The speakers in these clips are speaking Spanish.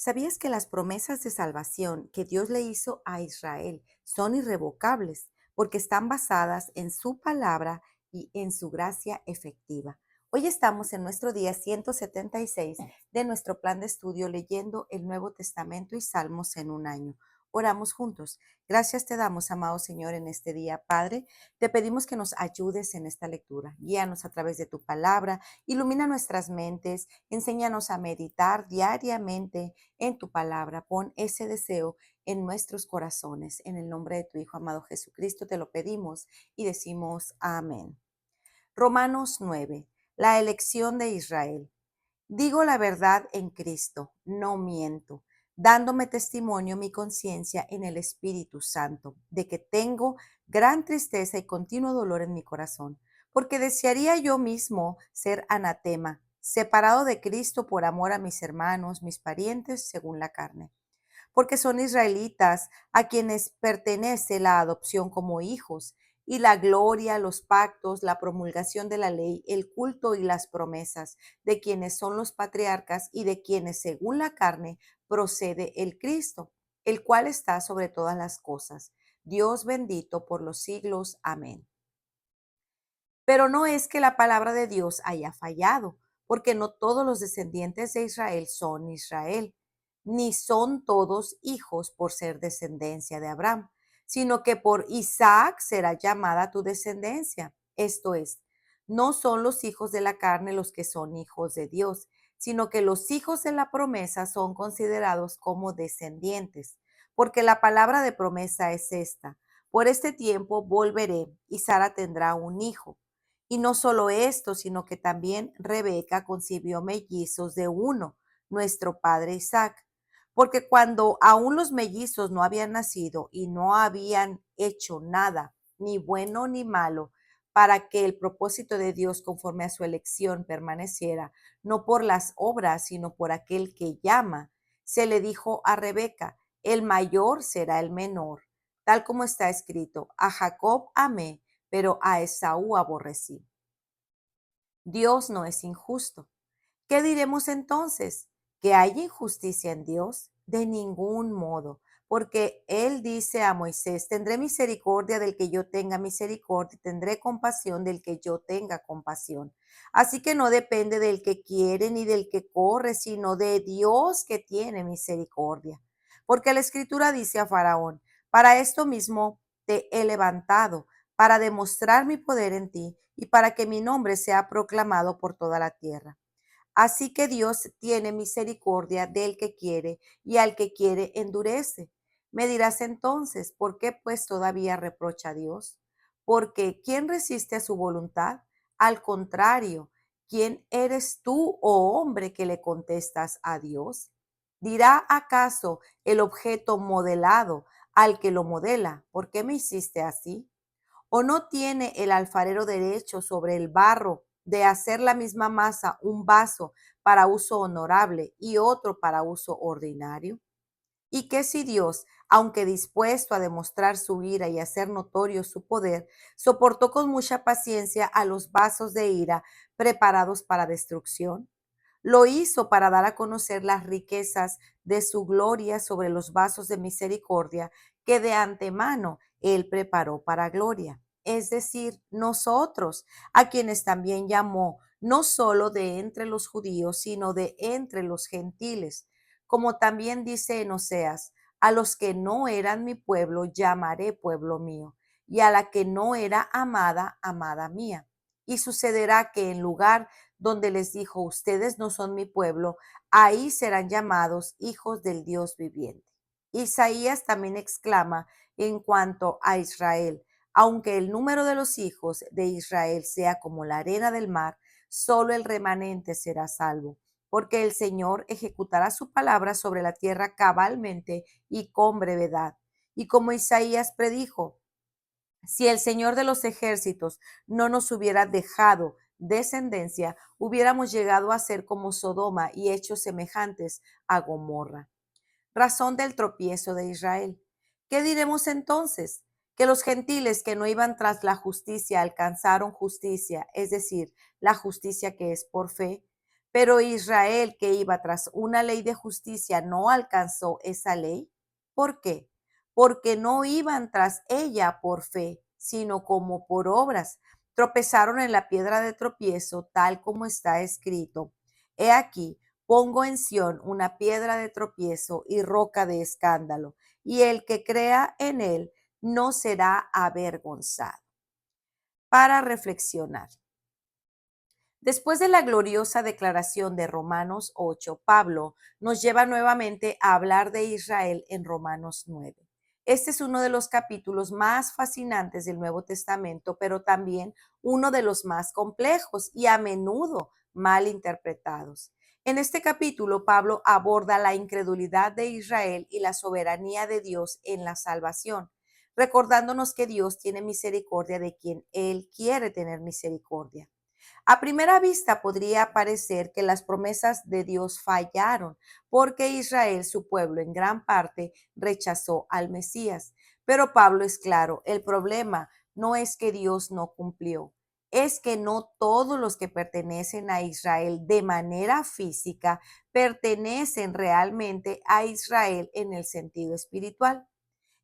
¿Sabías que las promesas de salvación que Dios le hizo a Israel son irrevocables porque están basadas en su palabra y en su gracia efectiva? Hoy estamos en nuestro día 176 de nuestro plan de estudio leyendo el Nuevo Testamento y Salmos en un año. Oramos juntos. Gracias te damos, amado Señor, en este día. Padre, te pedimos que nos ayudes en esta lectura. Guíanos a través de tu palabra, ilumina nuestras mentes, enséñanos a meditar diariamente en tu palabra. Pon ese deseo en nuestros corazones. En el nombre de tu Hijo amado Jesucristo te lo pedimos y decimos amén. Romanos 9. La elección de Israel. Digo la verdad en Cristo, no miento, dándome testimonio mi conciencia en el Espíritu Santo, de que tengo gran tristeza y continuo dolor en mi corazón, porque desearía yo mismo ser anatema, separado de Cristo por amor a mis hermanos, mis parientes, según la carne, porque son israelitas a quienes pertenece la adopción como hijos, y la gloria, los pactos, la promulgación de la ley, el culto y las promesas, de quienes son los patriarcas y de quienes, según la carne, procede el Cristo, el cual está sobre todas las cosas. Dios bendito por los siglos. Amén. Pero no es que la palabra de Dios haya fallado, porque no todos los descendientes de Israel son Israel, ni son todos hijos por ser descendencia de Abraham, sino que por Isaac será llamada tu descendencia. Esto es, no son los hijos de la carne los que son hijos de Dios, sino que los hijos de la promesa son considerados como descendientes, porque la palabra de promesa es esta: por este tiempo volveré y Sara tendrá un hijo. Y no solo esto, sino que también Rebeca concibió mellizos de uno, nuestro padre Isaac. Porque cuando aún los mellizos no habían nacido y no habían hecho nada, ni bueno ni malo, para que el propósito de Dios conforme a su elección permaneciera, no por las obras, sino por aquel que llama, se le dijo a Rebeca: el mayor será el menor, tal como está escrito: a Jacob amé, pero a Esaú aborrecí. Dios no es injusto. ¿Qué diremos entonces? ¿Que hay injusticia en Dios? De ningún modo, porque Él dice a Moisés: tendré misericordia del que yo tenga misericordia y tendré compasión del que yo tenga compasión. Así que no depende del que quiere ni del que corre, sino de Dios que tiene misericordia. Porque la Escritura dice a Faraón: para esto mismo te he levantado, para demostrar mi poder en ti y para que mi nombre sea proclamado por toda la tierra. Así que Dios tiene misericordia del que quiere y al que quiere endurece. Me dirás entonces: ¿por qué pues todavía reprocha a Dios? Porque ¿quién resiste a su voluntad? Al contrario, ¿quién eres tú, oh hombre, que le contestas a Dios? ¿Dirá acaso el objeto modelado al que lo modela: ¿por qué me hiciste así? ¿O no tiene el alfarero derecho sobre el barro de hacer la misma masa un vaso para uso honorable y otro para uso ordinario? Y que si Dios, aunque dispuesto a demostrar su ira y hacer notorio su poder, soportó con mucha paciencia a los vasos de ira preparados para destrucción, lo hizo para dar a conocer las riquezas de su gloria sobre los vasos de misericordia que de antemano Él preparó para gloria, es decir, nosotros, a quienes también llamó, no solo de entre los judíos, sino de entre los gentiles, como también dice en Oseas: a los que no eran mi pueblo llamaré pueblo mío, y a la que no era amada, amada mía. Y sucederá que en lugar donde les dijo: ustedes no son mi pueblo, ahí serán llamados hijos del Dios viviente. Isaías también exclama en cuanto a Israel: aunque el número de los hijos de Israel sea como la arena del mar, solo el remanente será salvo, porque el Señor ejecutará su palabra sobre la tierra cabalmente y con brevedad. Y como Isaías predijo: si el Señor de los ejércitos no nos hubiera dejado descendencia, hubiéramos llegado a ser como Sodoma y hechos semejantes a Gomorra. Razón del tropiezo de Israel. ¿Qué diremos entonces? Que los gentiles que no iban tras la justicia alcanzaron justicia, es decir, la justicia que es por fe. Pero Israel, que iba tras una ley de justicia, no alcanzó esa ley. ¿Por qué? Porque no iban tras ella por fe, sino como por obras. Tropezaron en la piedra de tropiezo, tal como está escrito. He aquí, pongo en Sión una piedra de tropiezo y roca de escándalo, y el que crea en él no será avergonzado. Para reflexionar. Después de la gloriosa declaración de Romanos 8, Pablo nos lleva nuevamente a hablar de Israel en Romanos 9. Este es uno de los capítulos más fascinantes del Nuevo Testamento, pero también uno de los más complejos y a menudo mal interpretados. En este capítulo, Pablo aborda la incredulidad de Israel y la soberanía de Dios en la salvación, recordándonos que Dios tiene misericordia de quien Él quiere tener misericordia. A primera vista podría parecer que las promesas de Dios fallaron, porque Israel, su pueblo, en gran parte rechazó al Mesías. Pero Pablo es claro, el problema no es que Dios no cumplió, es que no todos los que pertenecen a Israel de manera física pertenecen realmente a Israel en el sentido espiritual.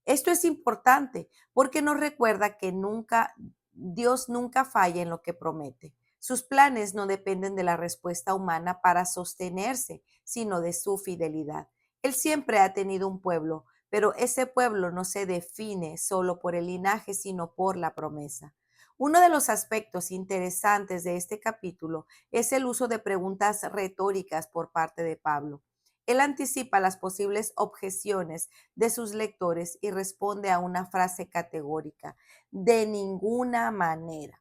Esto es importante porque nos recuerda que Dios nunca falla en lo que promete. Sus planes no dependen de la respuesta humana para sostenerse, sino de su fidelidad. Él siempre ha tenido un pueblo, pero ese pueblo no se define solo por el linaje, sino por la promesa. Uno de los aspectos interesantes de este capítulo es el uso de preguntas retóricas por parte de Pablo. Él anticipa las posibles objeciones de sus lectores y responde a una frase categórica: de ninguna manera.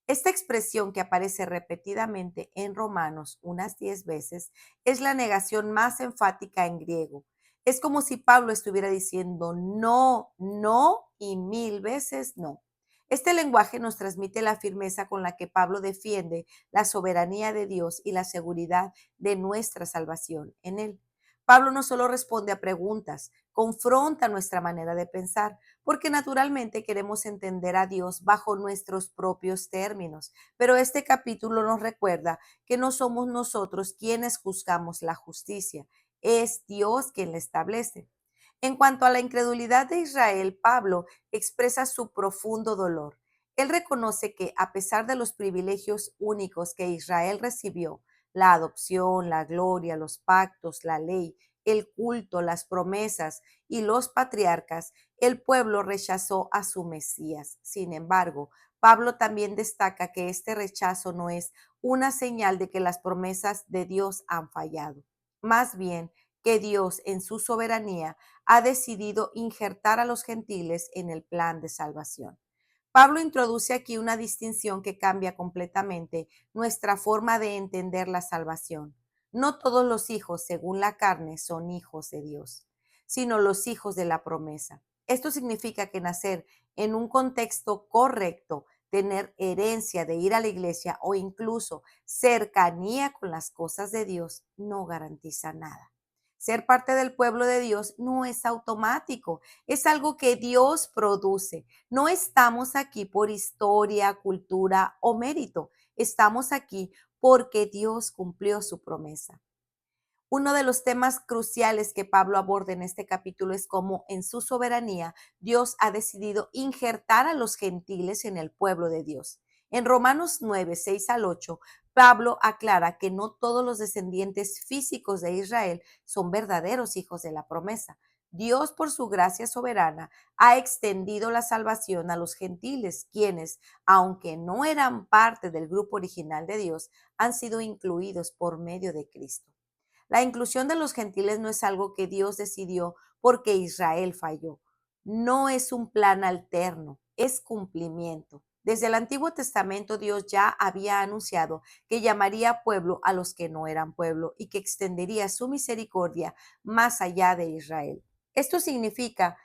Esta expresión, que aparece repetidamente en Romanos unas 10 veces, es la negación más enfática en griego. Es como si Pablo estuviera diciendo no, no y 1000 veces no. Este lenguaje nos transmite la firmeza con la que Pablo defiende la soberanía de Dios y la seguridad de nuestra salvación en él. Pablo no solo responde a preguntas, confronta nuestra manera de pensar, porque naturalmente queremos entender a Dios bajo nuestros propios términos. Pero este capítulo nos recuerda que no somos nosotros quienes juzgamos la justicia, es Dios quien la establece. En cuanto a la incredulidad de Israel, Pablo expresa su profundo dolor. Él reconoce que, a pesar de los privilegios únicos que Israel recibió, la adopción, la gloria, los pactos, la ley, el culto, las promesas y los patriarcas, el pueblo rechazó a su Mesías. Sin embargo, Pablo también destaca que este rechazo no es una señal de que las promesas de Dios han fallado. Más bien, que Dios, en su soberanía, ha decidido injertar a los gentiles en el plan de salvación. Pablo introduce aquí una distinción que cambia completamente nuestra forma de entender la salvación. No todos los hijos, según la carne, son hijos de Dios, sino los hijos de la promesa. Esto significa que nacer en un contexto correcto, tener herencia de ir a la iglesia o incluso cercanía con las cosas de Dios no garantiza nada. Ser parte del pueblo de Dios no es automático, es algo que Dios produce. No estamos aquí por historia, cultura o mérito. Estamos aquí porque Dios cumplió su promesa. Uno de los temas cruciales que Pablo aborda en este capítulo es cómo en su soberanía Dios ha decidido injertar a los gentiles en el pueblo de Dios. En Romanos 9, 6 al 8, Pablo aclara que no todos los descendientes físicos de Israel son verdaderos hijos de la promesa. Dios, por su gracia soberana, ha extendido la salvación a los gentiles, quienes, aunque no eran parte del grupo original de Dios, han sido incluidos por medio de Cristo. La inclusión de los gentiles no es algo que Dios decidió porque Israel falló. No es un plan alterno, es cumplimiento. Desde el Antiguo Testamento Dios ya había anunciado que llamaría pueblo a los que no eran pueblo y que extendería su misericordia más allá de Israel. Esto significa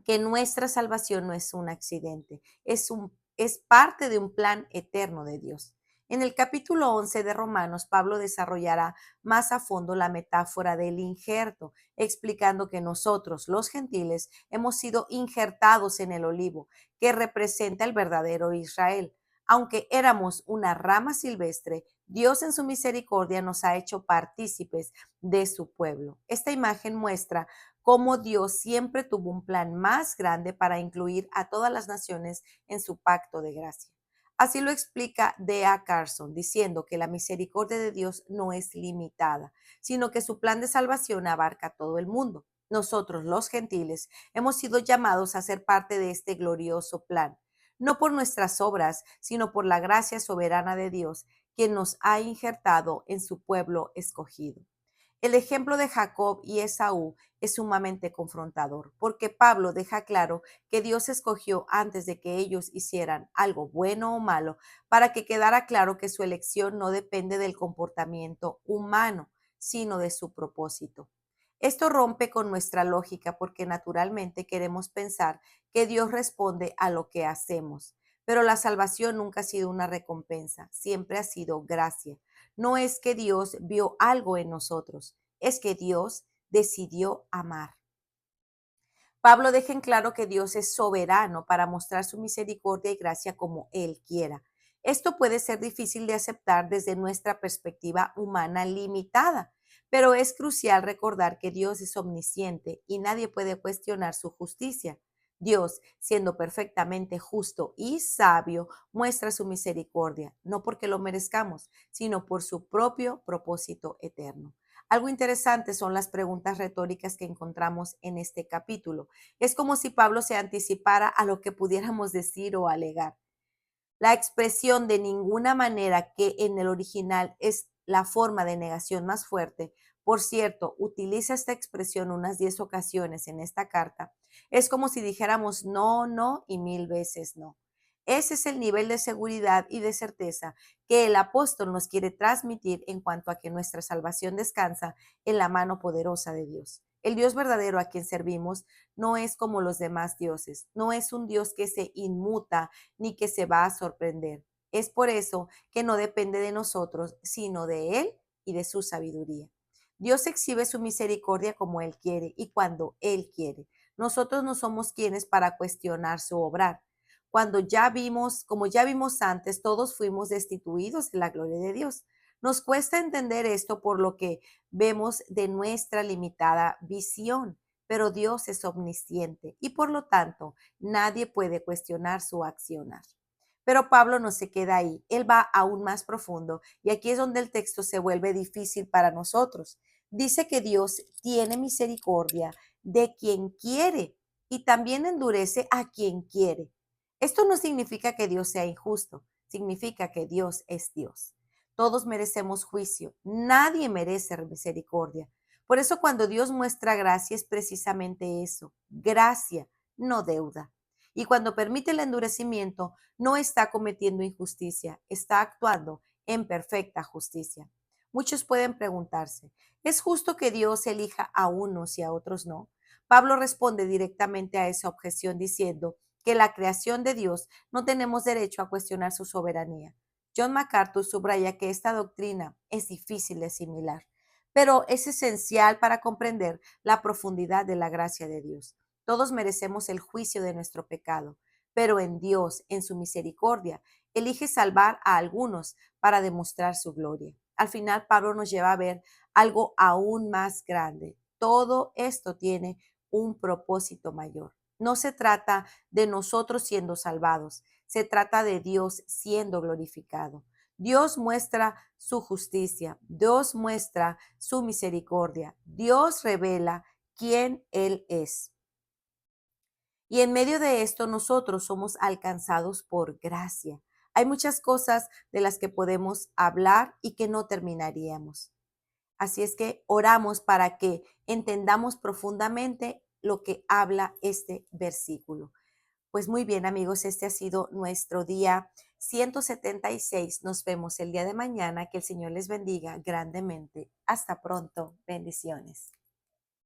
que nuestra salvación no es un accidente, es parte de un plan eterno de Dios. En el capítulo 11 de Romanos, Pablo desarrollará más a fondo la metáfora del injerto, explicando que nosotros, los gentiles, hemos sido injertados en el olivo, que representa el verdadero Israel. Aunque éramos una rama silvestre, Dios en su misericordia nos ha hecho partícipes de su pueblo. Esta imagen muestra cómo Dios siempre tuvo un plan más grande para incluir a todas las naciones en su pacto de gracia. Así lo explica D.A. Carson, diciendo que la misericordia de Dios no es limitada, sino que su plan de salvación abarca a todo el mundo. Nosotros, los gentiles, hemos sido llamados a ser parte de este glorioso plan, no por nuestras obras, sino por la gracia soberana de Dios, quien nos ha injertado en su pueblo escogido. El ejemplo de Jacob y Esaú es sumamente confrontador, porque Pablo deja claro que Dios escogió antes de que ellos hicieran algo bueno o malo, para que quedara claro que su elección no depende del comportamiento humano, sino de su propósito. Esto rompe con nuestra lógica porque naturalmente queremos pensar que Dios responde a lo que hacemos, pero la salvación nunca ha sido una recompensa, siempre ha sido gracia. No es que Dios vio algo en nosotros, es que Dios decidió amar. Pablo deja en claro que Dios es soberano para mostrar su misericordia y gracia como Él quiera. Esto puede ser difícil de aceptar desde nuestra perspectiva humana limitada, pero es crucial recordar que Dios es omnisciente y nadie puede cuestionar su justicia. Dios, siendo perfectamente justo y sabio, muestra su misericordia, no porque lo merezcamos, sino por su propio propósito eterno. Algo interesante son las preguntas retóricas que encontramos en este capítulo. Es como si Pablo se anticipara a lo que pudiéramos decir o alegar. La expresión de ninguna manera, que en el original es la forma de negación más fuerte, por cierto, utiliza esta expresión unas 10 ocasiones en esta carta, es como si dijéramos no, no y 1000 veces no. Ese es el nivel de seguridad y de certeza que el apóstol nos quiere transmitir en cuanto a que nuestra salvación descansa en la mano poderosa de Dios. El Dios verdadero a quien servimos no es como los demás dioses, no es un Dios que se inmuta ni que se va a sorprender. Es por eso que no depende de nosotros, sino de Él y de su sabiduría. Dios exhibe su misericordia como Él quiere y cuando Él quiere. Nosotros no somos quienes para cuestionar su obrar. Como ya vimos antes, todos fuimos destituidos de la gloria de Dios. Nos cuesta entender esto por lo que vemos de nuestra limitada visión, pero Dios es omnisciente y por lo tanto nadie puede cuestionar su accionar. Pero Pablo no se queda ahí, él va aún más profundo y aquí es donde el texto se vuelve difícil para nosotros. Dice que Dios tiene misericordia de quien quiere y también endurece a quien quiere. Esto no significa que Dios sea injusto, significa que Dios es Dios. Todos merecemos juicio, nadie merece misericordia. Por eso cuando Dios muestra gracia es precisamente eso, gracia, no deuda. Y cuando permite el endurecimiento, no está cometiendo injusticia, está actuando en perfecta justicia. Muchos pueden preguntarse, ¿es justo que Dios elija a unos y a otros no? Pablo responde directamente a esa objeción diciendo que la creación de Dios no tenemos derecho a cuestionar su soberanía. John MacArthur subraya que esta doctrina es difícil de asimilar, pero es esencial para comprender la profundidad de la gracia de Dios. Todos merecemos el juicio de nuestro pecado, pero en Dios, en su misericordia, elige salvar a algunos para demostrar su gloria. Al final, Pablo nos lleva a ver algo aún más grande. Todo esto tiene un propósito mayor. No se trata de nosotros siendo salvados, se trata de Dios siendo glorificado. Dios muestra su justicia, Dios muestra su misericordia, Dios revela quién Él es. Y en medio de esto nosotros somos alcanzados por gracia. Hay muchas cosas de las que podemos hablar y que no terminaríamos. Así es que oramos para que entendamos profundamente lo que habla este versículo. Pues muy bien, amigos, este ha sido nuestro día 176. Nos vemos el día de mañana. Que el Señor les bendiga grandemente. Hasta pronto. Bendiciones.